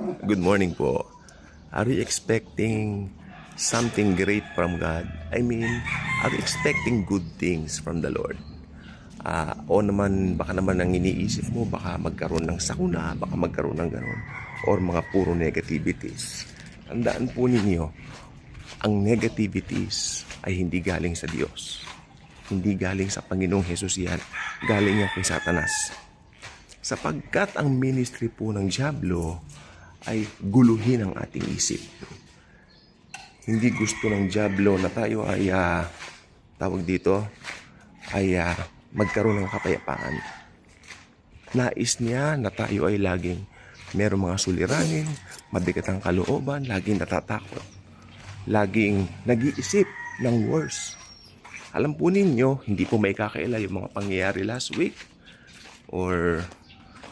Good morning po. Are you expecting something great from God? I mean, are you expecting good things from the Lord? O naman, baka naman ang iniisip mo, baka magkaroon ng sakuna, baka magkaroon ng gano'n, or mga puro negativities. Tandaan po ninyo, ang negativities ay hindi galing sa Diyos. Hindi galing sa Panginoong Hesus yan. Galing yan kay Satanas. Sapagkat ang ministry po ng Diablo ay guluhin ang ating isip. Hindi gusto ng Diablo na tayo ay magkaroon ng kapayapaan. Nais niya na tayo ay laging merong mga suliranin, mabigat ang kalooban, laging natatakot, laging nag-iisip ng worse. Alam po ninyo, hindi po may kakaila yung mga pangyayari last week or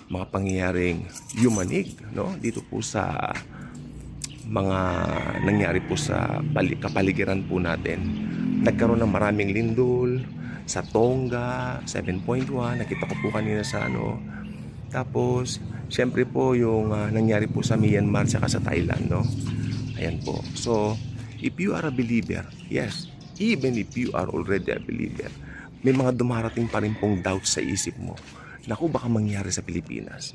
mga pangyayaring yumanig, no? Dito po sa mga nangyari po sa kapaligiran po natin. Nagkaroon ng maraming lindol sa Tonga, 7.1. Nakita ko po kanina sa Tapos, syempre po yung nangyari po sa Myanmar saka sa Thailand, no? Ayan po. So, if you are a believer, yes, even if you are already a believer, may mga dumarating pa rin pong doubt sa isip mo. Naku, baka mangyari sa Pilipinas.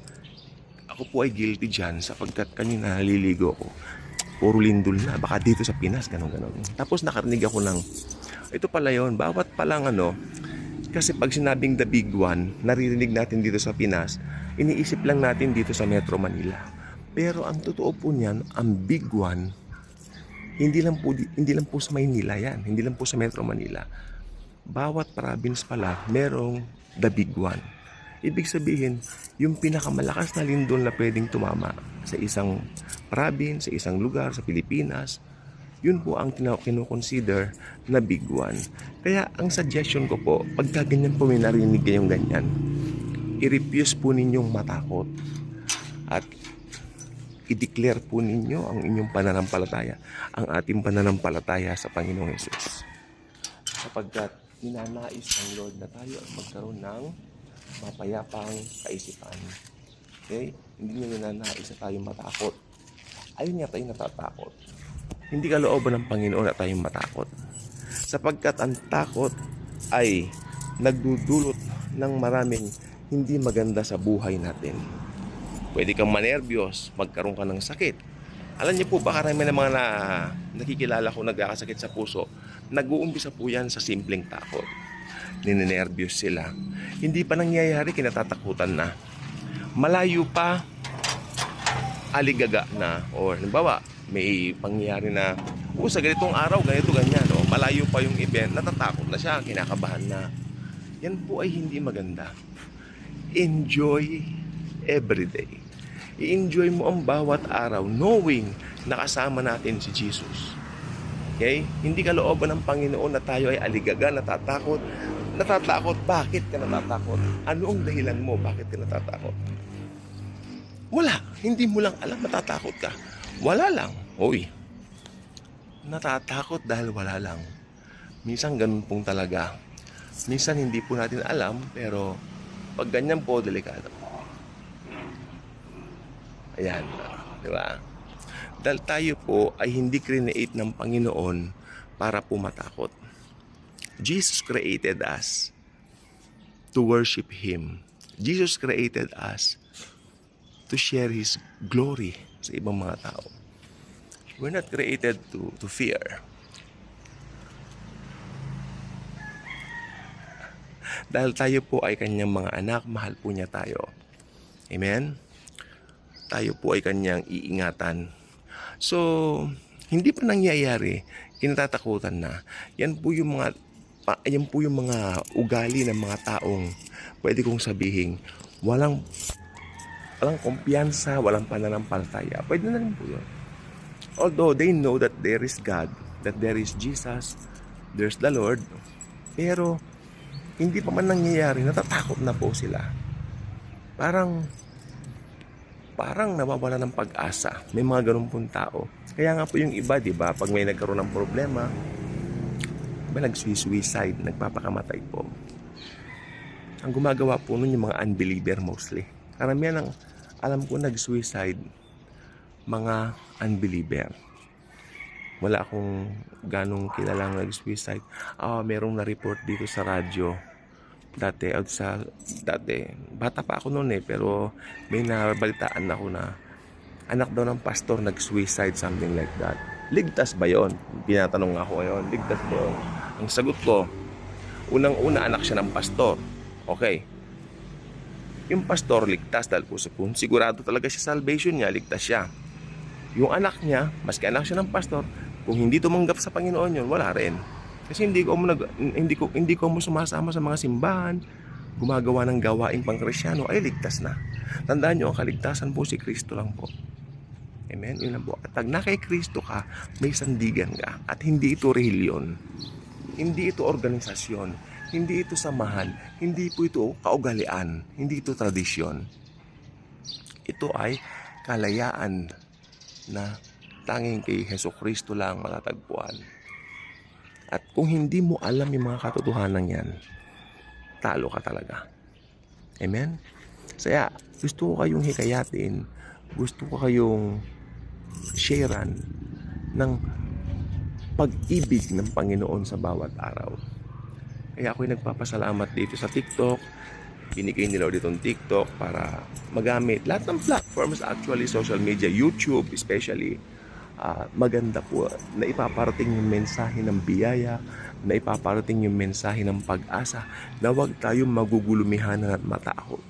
Ako po ay guilty dyan sapagkat kanina naliligo ko. Puro lindol na, baka dito sa Pinas, ganon-ganon. Tapos nakarinig ako ng, ito pala yun, bawat palang kasi pag sinabing the big one, naririnig natin dito sa Pinas, iniisip lang natin dito sa Metro Manila. Pero ang totoo po niyan, ang big one, hindi lang po sa Maynila yan, hindi lang po sa Metro Manila. Bawat province pala, merong the big one. Ibig sabihin, yung pinakamalakas na lindol na pwedeng tumama sa isang province, sa isang lugar, sa Pilipinas, yun po ang kinoconsider na big one. Kaya ang suggestion ko po, pagka ganyan po may narinig kayong ganyan, i-refuse po ninyong matakot at i-declare po ninyo ang inyong pananampalataya, ang ating pananampalataya sa Panginoong Hesus. Sapagkat ninanais ng Lord na tayo ay magkaroon ng mapayapang kaisipan. Okay? Hindi nyo ninanais na tayong matakot. Ayun nga tayong natatakot. Hindi kalooban ng Panginoon na tayong matakot. Sapagkat ang takot ay nagdudulot ng maraming hindi maganda sa buhay natin. Pwede kang manervyos, magkaroon ka ng sakit. Alam niyo po ba karami ng mga nakikilala ko nagkakasakit sa puso, nag-uumpisa po yan sa simpleng takot. Ninenervyos sila. Hindi pa nangyayari, kinatatakutan na. Malayo pa, aligaga na. O halimbawa, may pangyayari na, sa ganitong araw, ganito, ganyan. O, malayo pa yung event, natatakot na siya, kinakabahan na. Yan po ay hindi maganda. Enjoy every day. I-enjoy mo ang bawat araw knowing na kasama natin si Jesus. Okay? Hindi kalooban ng Panginoon na tayo ay aligaga, natatakot. Natatakot, bakit ka natatakot? Ano ang dahilan mo, bakit ka natatakot? Wala, hindi mo lang alam, natatakot ka. Wala lang, natatakot dahil wala lang. Minsan ganun pong talaga. Minsan hindi po natin alam, pero pag ganyan po, delikado. Ayan, di ba? Dahil tayo po ay hindi create ng Panginoon para po matakot. Jesus created us to worship Him. Jesus created us to share His glory sa ibang mga tao. We're not created to fear. Dahil tayo po ay Kanyang mga anak, mahal po niya tayo. Amen? Tayo po ay Kanyang iingatan. So, hindi pa nangyayari, kinatatakutan na. Yan po yung mga ugali ng mga taong pwede kong sabihin walang kumpiyansa, walang pananampalataya. Pwede na rin po yun. Although they know that there is God, that there is Jesus, there's the Lord, pero hindi pa man nangyayari, natatakot na po sila. Parang nawawala ng pag-asa. May mga ganun pong tao. Kaya nga po yung iba, di ba, pag may nagkaroon ng problema, nag-suicide, nagpapakamatay po. Ang gumagawa po nun yung mga unbeliever mostly. Karamihan ng alam ko nag-suicide mga unbeliever. Wala akong ganong kilalang nag-suicide. Merong na-report dito sa radyo. Dati, bata pa ako noon pero may nabalitaan ako na anak daw ng pastor nag-suicide, something like that. Ligtas ba yon? Pinatanong ako ngayon, ligtas ba yun? Ang sagot ko, unang-una anak siya ng pastor. Okay. Yung pastor ligtas dahil kung sigurado talaga siya salvation niya, ligtas siya. Yung anak niya, maski anak siya ng pastor, kung hindi tumanggap sa Panginoon yun, wala rin. Kasi hindi ko mo sumasama sa mga simbahan, gumagawa ng gawaing pang-Kristyano, ay ligtas na. Tandaan nyo, ang kaligtasan po si Kristo lang po. Amen? Yun lang po. At pag na kay Kristo ka, may sandigan ka. At hindi ito reliyon. Hindi ito organisasyon. Hindi ito samahan. Hindi po ito kaugalian. Hindi ito tradisyon. Ito ay kalayaan na tanging kay Hesus Kristo lang matatagpuan. At kung hindi mo alam yung mga katotohanan yan, talo ka talaga. Amen? Kaya gusto ko kayong hikayatin, gusto ko kayong sharean ng pag-ibig ng Panginoon sa bawat araw. Kaya ako'y nagpapasalamat dito sa TikTok. Binigay nila ditong TikTok para magamit lahat ng platforms, actually social media, YouTube especially. Maganda po na ipaparating yung mensahe ng biyaya, na ipaparating yung mensahe ng pag-asa, na huwag tayong magugulumihanan at matakot.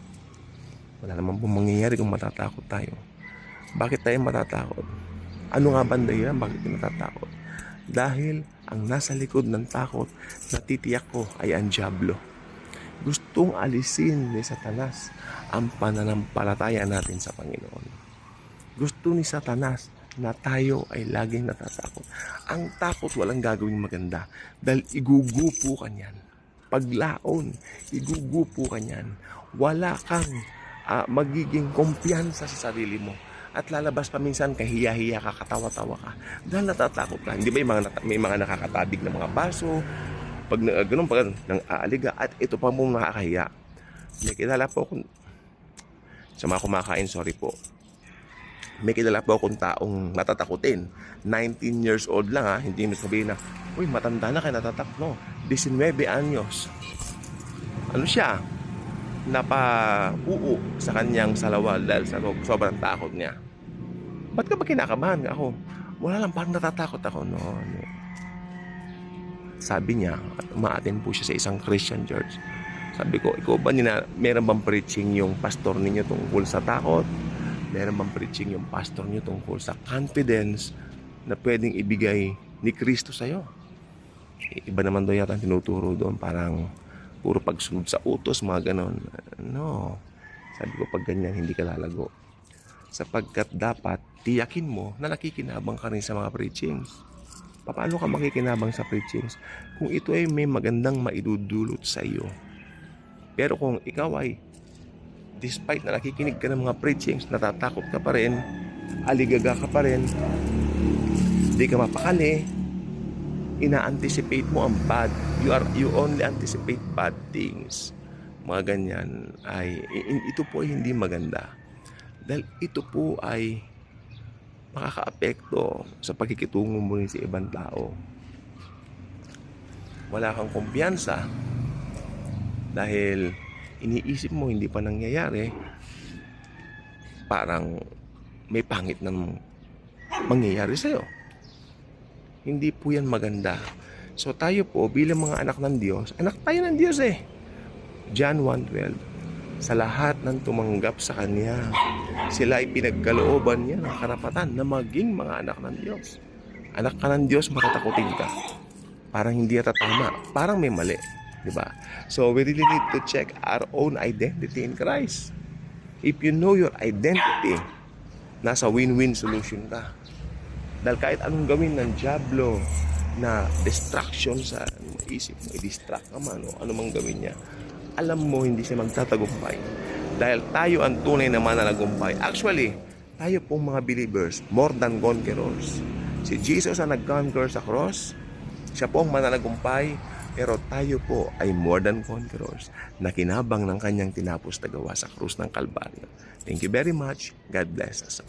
Wala naman pong mangyayari kung matatakot tayo. Bakit tayo matatakot? Ano nga ba ang dahilan? Bakit tayo matatakot? Dahil ang nasa likod ng takot, natitiyak ko ay ang dyablo. Gustong alisin ni Satanas ang pananampalataya natin sa Panginoon. Gusto ni Satanas na tayo ay laging natatakot. Ang takot walang gagawing maganda dahil igugupo ka niyan. Paglaon, igugupo ka niyan. Wala kang magiging kumpiyansa sa sarili mo. At lalabas pa minsan kahiya-hiya ka, katawa-tawa ka. Dahil natatakot ka. Hindi ba may mga nakakatabig na mga baso, pag ganun nang aaliga, at ito pa mong nakakahiya. May kilala po akong, sa mga kumakain, sorry po. May kilala po akong taong natatakutin. 19 years old lang hindi mo sabihin na, uy, matanda na kayo natatakot. No, 19 anyos. Ano siya? Napauo sa kanyang salawal dahil sa sobrang takot niya. Ba't ka ba kinakabahan? Ako, wala lang, parang natatakot ako. No. Sabi niya, umaattend po siya sa isang Christian church. Sabi ko, ikaw ba meron bang preaching yung pastor ninyo tungkol sa takot? Meron bang preaching yung pastor niyo tungkol sa confidence na pwedeng ibigay ni Kristo sa'yo? Iba naman daw yata ang tinuturo doon, parang puro pagsunod sa utos, mga ganon. No. Sabi ko, pag ganyan, hindi ka lalago. Sapagkat dapat tiyakin mo na nakikinabang ka rin sa mga preachings. Paano ka makikinabang sa preachings? Kung ito ay may magandang maidudulot sa iyo. Pero kung ikaw ay despite na nakikinig ka ng mga preachings, natatakot ka pa rin, aligaga ka pa rin, hindi ka mapakali, ina-anticipate mo ang bad. You only anticipate bad things. Mga ganyan ito po ay hindi maganda. Dahil ito po ay makakaapekto sa pagkikitungo mo rin sa ibang tao. Wala kang kumpiyansa dahil iniisip mo hindi pa nangyayari, parang may pangit ng mangyayari sa'yo. Hindi po yan maganda. So tayo po bilang mga anak ng Diyos, anak tayo ng Diyos John 1:12, sa lahat ng tumanggap sa Kanya, sila ay pinagkalooban niya ng karapatan na maging mga anak ng Diyos. Anak ka ng Diyos, matatakutin ka. Parang hindi yata tama, parang may mali. Diba? So we really need to check our own identity in Christ. If you know your identity, nasa win-win solution ka. Dahil kahit anong gawin ng dyablo na distraction sa isip mo, i-distract ka man o ano mang gawin niya, alam mo hindi siya magtatagumpay. Dahil tayo ang tunay na mananagumpay. Actually, tayo pong mga believers, more than conquerors. Si Jesus ang nag-conquer sa cross, siya po ang mananagumpay. Pero tayo po ay more than conquerors na kinabang ng kanyang tinapos na gawa sa krus ng Kalbaryo. Thank you very much. God bless us.